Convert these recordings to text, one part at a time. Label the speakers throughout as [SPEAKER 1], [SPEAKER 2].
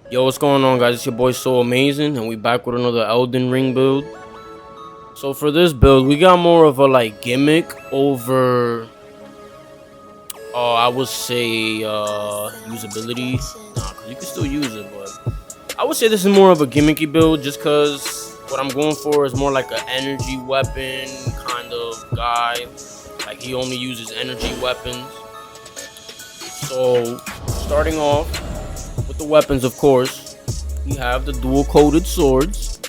[SPEAKER 1] Yo, what's going on, guys? It's your boy Soo Amaziing, and we back with another Elden Ring build. So for this build, we got more of a gimmick over, I would say usability. Nah, cause you can still use it, but I would say this is more of a gimmicky build, just cause what I'm going for is more like an energy weapon kind of guy. Like he only uses energy weapons. So starting off with the weapons, of course, we have the dual coated swords,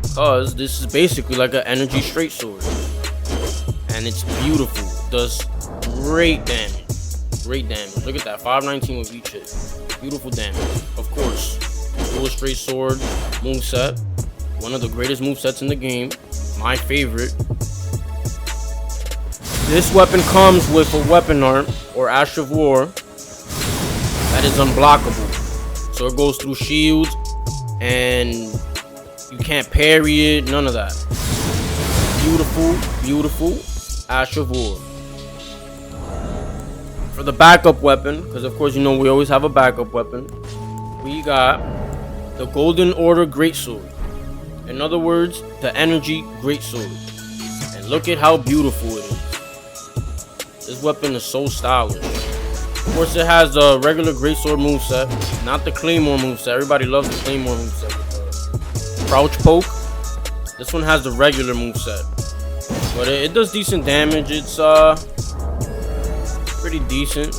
[SPEAKER 1] because this is basically like an energy straight sword, and it's beautiful. Does great damage. Look at that, 519 with each hit. Beautiful damage. Of course, dual straight sword moveset, one of the greatest movesets in the game, my favorite. This weapon comes with a weapon art, or Ash of War, that is unblockable. So it goes through shields, and you can't parry it, none of that. Beautiful Ash of War. For the backup weapon, because of course you know we always have a backup weapon, we got the Golden Order Greatsword. In other words, the Energy Greatsword. And look at how beautiful it is. This weapon is so stylish. Of course, it has the regular greatsword moveset, not the Claymore moveset. Everybody loves the Claymore moveset with the crouch poke. This one has the regular moveset, but it does decent damage. It's pretty decent.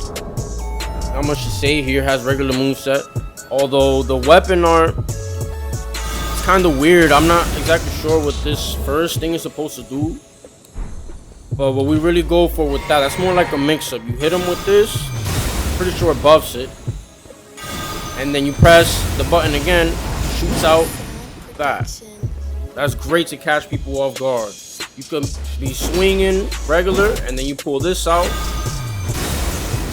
[SPEAKER 1] Not much to say here. Has regular moveset, although the weapon art is kind of weird. I'm not exactly sure what this first thing is supposed to do. But what we really go for with that's more like a mix-up. You hit him with this, pretty sure it buffs it, and then you press the button again, shoots out that. That's great to catch people off guard. You could be swinging regular, and then you pull this out,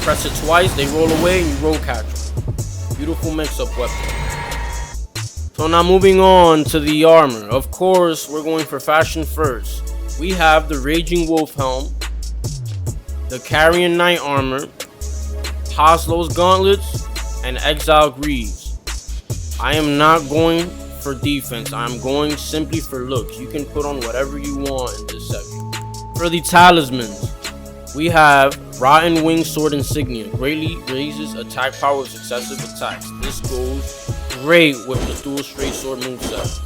[SPEAKER 1] press it twice, they roll away, and you roll catch them. Beautiful mix-up weapon. So now moving on to the armor. Of course, we're going for fashion first. We have the Raging Wolf Helm, the Carrion Knight Armor, Hoslow's Gauntlets, and Exile Greaves. I am not going for defense. I'm going simply for looks. You can put on whatever you want in this section. For the talismans, we have Rotten Wing Sword Insignia. Greatly raises attack power with successive attacks. This goes great with the dual straight sword moveset.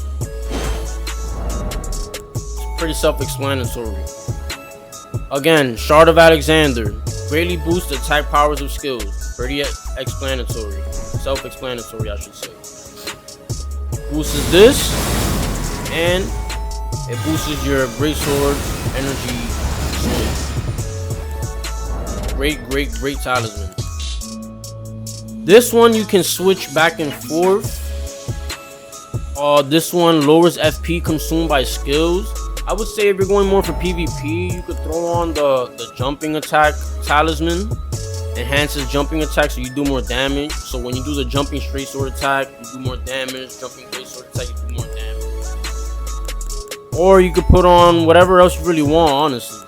[SPEAKER 1] Pretty self-explanatory. Again, Shard of Alexander. Greatly boosts attack powers of skills. Pretty explanatory. Self-explanatory, I should say. Boosts this, and it boosts your greatsword energy swing. Great talisman. This one you can switch back and forth. This one lowers FP consumed by skills. I would say if you're going more for PvP, you could throw on the jumping attack talisman. Enhances jumping attack, so you do more damage. So when you do the jumping straight sword attack, you do more damage. Jumping great sword attack, you do more damage. Or you could put on whatever else you really want, honestly.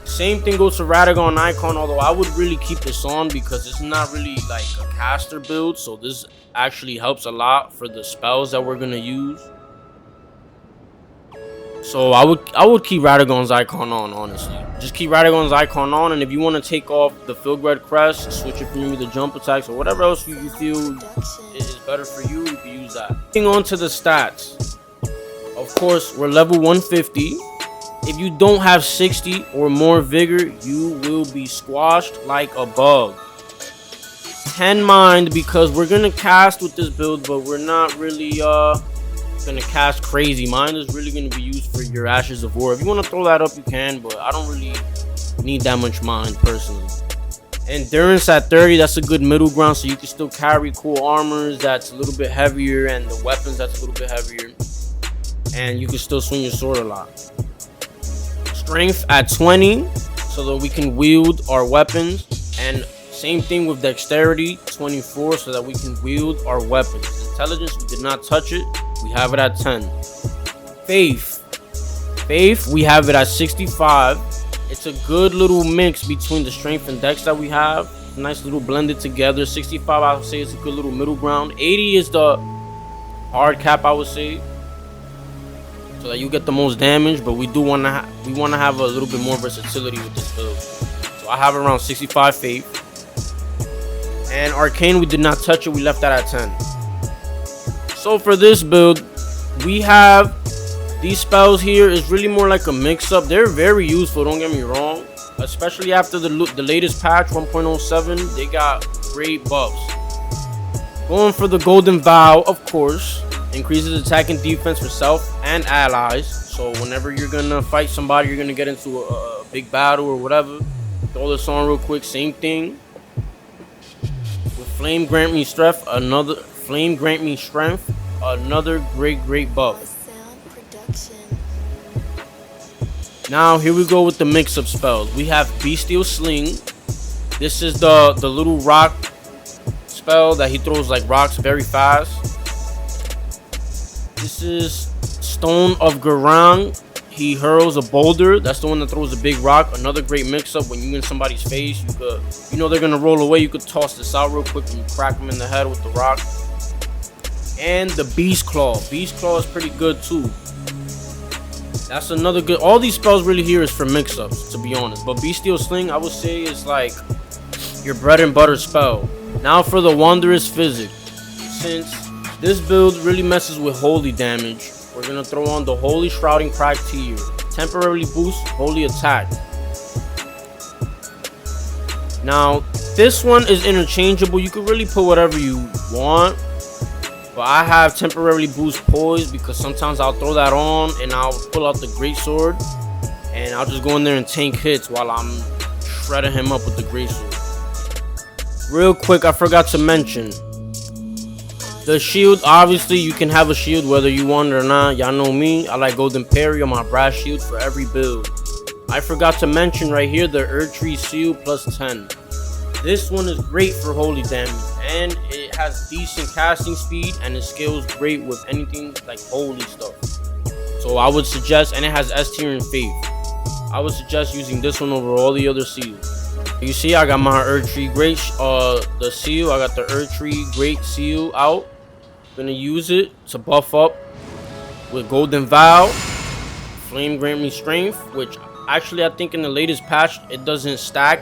[SPEAKER 1] Same thing goes to Radagon Icon, although I would really keep this on because it's not really like a caster build. So this actually helps a lot for the spells that we're gonna use. So I would keep Radagon's icon on, honestly. Just keep Radagon's icon on, and if you want to take off the Filgred crest, switch it from maybe the jump attacks or whatever else you feel is better for you, you can use that. Moving on to the stats. Of course, we're level 150. If you don't have 60 or more vigor, you will be squashed like a bug. 10 mind, because we're gonna cast with this build, but we're not really gonna cast crazy. Mine is really gonna be used for your Ashes of War. If you want to throw that up, you can, but I don't really need that much mind personally. Endurance at 30, that's a good middle ground, so you can still carry cool armors that's a little bit heavier and the weapons that's a little bit heavier, and you can still swing your sword a lot. Strength at 20, so that we can wield our weapons, and same thing with dexterity, 24, so that we can wield our weapons. Intelligence, we did not touch it. We have it at 10. Faith, we have it at 65. It's a good little mix between the strength and dex that we have. It's nice little blended together. 65, I would say, it's a good little middle ground. 80 is the hard cap, I would say, so that you get the most damage. But we do want to have a little bit more versatility with this build. So I have around 65 faith. And arcane, we did not touch it. We left that at 10. So for this build, we have these spells here. Is really more like a mix-up. They're very useful, don't get me wrong. Especially after the latest patch 1.07, they got great buffs. Going for the Golden Vow, of course, increases attack and defense for self and allies. So whenever you're gonna fight somebody, you're gonna get into a big battle or whatever, throw this on real quick. Same thing with Flame Grant Me Strength. Another great buff. Now here we go with the mix-up spells. We have Bestial Sling. This is the little rock spell that he throws like rocks very fast. This is Stone of Garang. He hurls a boulder. That's the one that throws a big rock. Another great mix-up. When you in somebody's face, you know they're gonna roll away. You could toss this out real quick and you crack them in the head with the rock. And the Beast Claw. Beast Claw is pretty good too. That's another good. All these spells really here is for mix-ups, to be honest. But Bestial Sling, I would say, is like your bread and butter spell. Now for the Wondrous Physic. Since this build really messes with holy damage, we're gonna throw on the Holy Shrouding Praetor. Temporarily boost holy attack. Now this one is interchangeable. You can really put whatever you want. But I have temporarily boost poise because sometimes I'll throw that on and I'll pull out the great sword and I'll just go in there and tank hits while I'm shredding him up with the great sword. Real quick, I forgot to mention the shield. Obviously, you can have a shield whether you want it or not. Y'all know me. I like Golden Parry on my brass shield for every build. I forgot to mention right here the Erdtree Seal plus 10. This one is great for holy damage, and it has decent casting speed, and it scales great with anything like holy stuff. So I would suggest, and it has S tier in faith. I would suggest using this one over all the other seals. You see, I got my Erdtree Great, the seal. I got the Erdtree Great Seal out. Gonna use it to buff up with Golden Vow, Flame Grant Me Strength, which actually I think in the latest patch it doesn't stack.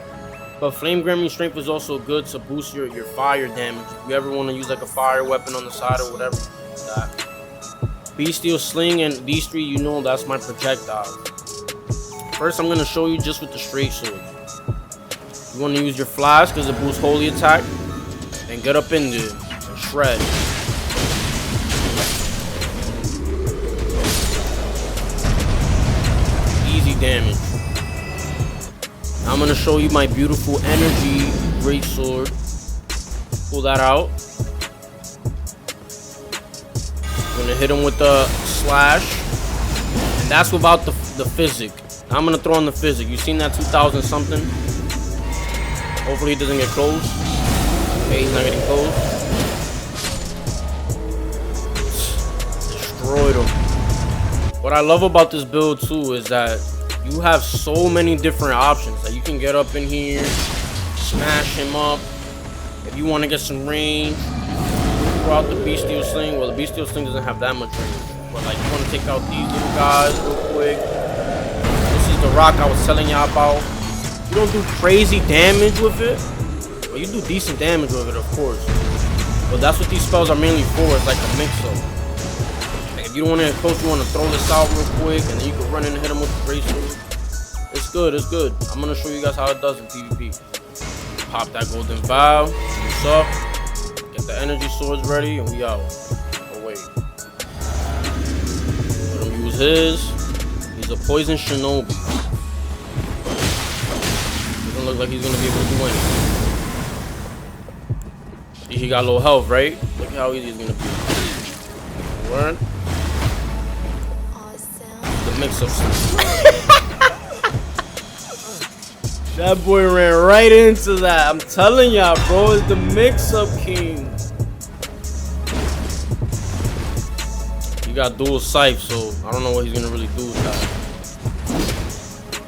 [SPEAKER 1] But Flame Grant Me Strength is also good to boost your fire damage. If you ever want to use like a fire weapon on the side or whatever. Bestial Sling and these three, you know that's my projectile. First, I'm going to show you just with the straight sword. You want to use your flash because it boosts holy attack. And get up in there and shred. Easy damage. I'm gonna show you my beautiful energy great sword. Pull that out. I'm gonna hit him with the slash, and that's without the physic. Now I'm gonna throw on the physic. You seen that 2000 something? Hopefully he doesn't get close. Okay, he's not getting close. Destroyed him. What I love about this build too is that you have so many different options. Like you can get up in here, smash him up. If you want to get some range, throw out the Bestial Sling. Well, the Bestial Sling doesn't have that much range. But like you want to take out these little guys real quick. This is the rock I was telling y'all about. You don't do crazy damage with it, but you do decent damage with it, of course. But that's what these spells are mainly for. It's like a mix-up. If you don't want to get close, you want to throw this out real quick, and then you can run in and hit him with the great sword. It's good, it's good. I'm going to show you guys how it does in PvP. Pop that Golden Vow, juice up, get the energy swords ready, and we out. Oh, wait. Let him use his. He's a poison shinobi. Doesn't look like he's going to be able to do anything. He got low health, right? Look how easy he's going to be. Word. Mix up. That boy ran right into that. I'm telling y'all, bro, it's the mix-up king. He got dual sight, so I don't know what he's gonna really do with that.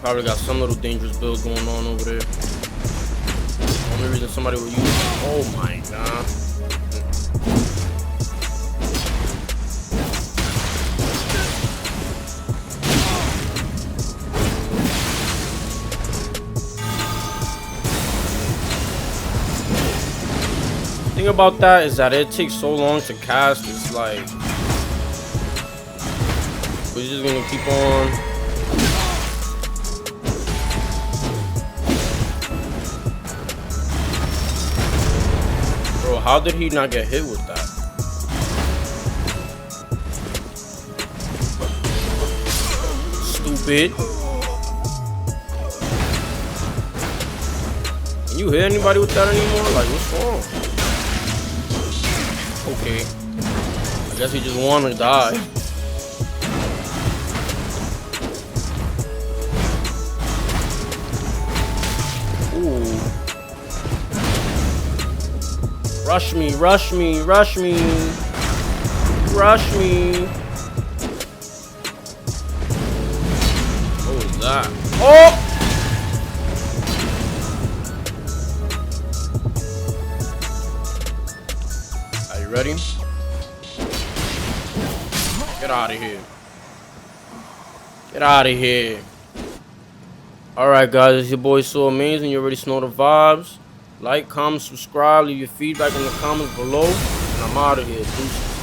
[SPEAKER 1] Probably got some little dangerous build going on over there. only reason somebody would use it. Oh my god. The thing about that is that it takes so long to cast. It's like we're just gonna keep on. Bro, how did he not get hit with that? Stupid. Can you hit anybody with that anymore? Like, what's wrong? Okay. I guess he just wanna die. Ooh. Rush me, rush me, rush me. Rush me. What was that? Oh! Ready? Get out of here. Get out of here. Alright guys, it's your boy Soo Amaziing. You already know the vibes. Like, comment, subscribe, leave your feedback in the comments below. And I'm out of here. Deuces.